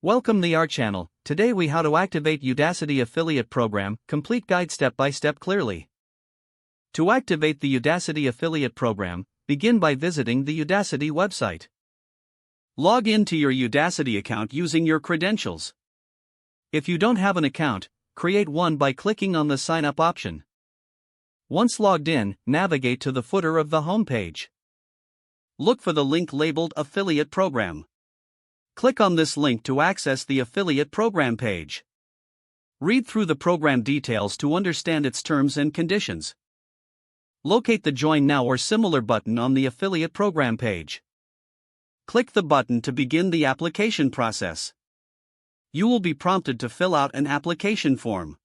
Welcome to our channel. Today we how to activate Udacity affiliate program, complete guide step by step clearly. To activate the Udacity affiliate program, begin by visiting the Udacity website. Log into your Udacity account using your credentials. If you don't have an account, create one by clicking on the sign up option. Once logged in, navigate to the footer of the home page. Look for the link labeled Affiliate Program. Click on this link to access the affiliate program page. Read through the program details to understand its terms and conditions. Locate the Join Now or similar button on the affiliate program page. Click the button to begin the application process. You will be prompted to fill out an application form.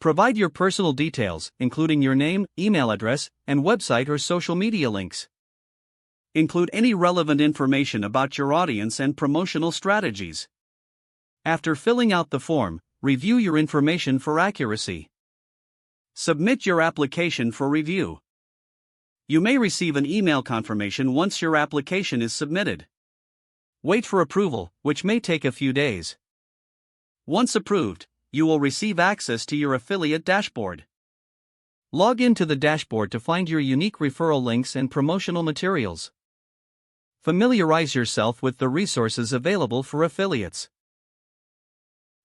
Provide your personal details, including your name, email address, and website or social media links. Include any relevant information about your audience and promotional strategies. After filling out the form, review your information for accuracy. Submit your application for review. You may receive an email confirmation once your application is submitted. Wait for approval, which may take a few days. Once approved, you will receive access to your affiliate dashboard. Log into the dashboard to find your unique referral links and promotional materials. Familiarize yourself with the resources available for affiliates.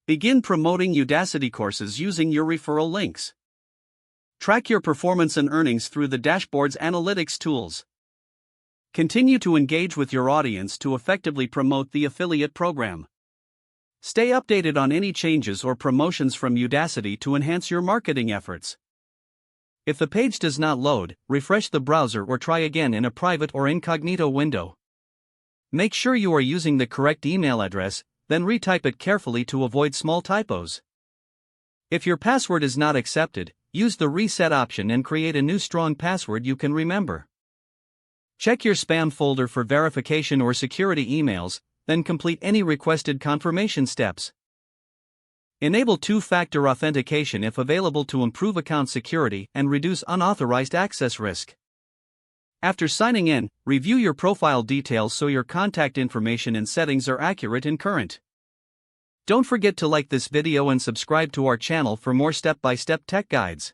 Begin promoting Udacity courses using your referral links. Track your performance and earnings through the dashboard's analytics tools. Continue to engage with your audience to effectively promote the affiliate program. Stay updated on any changes or promotions from Udacity to enhance your marketing efforts. If the page does not load, refresh the browser or try again in a private or incognito window. Make sure you are using the correct email address, then retype it carefully to avoid small typos. If your password is not accepted, use the reset option and create a new strong password you can remember. Check your spam folder for verification or security emails, then complete any requested confirmation steps. Enable two-factor authentication if available to improve account security and reduce unauthorized access risk. After signing in, review your profile details so your contact information and settings are accurate and current. Don't forget to like this video and subscribe to our channel for more step-by-step tech guides.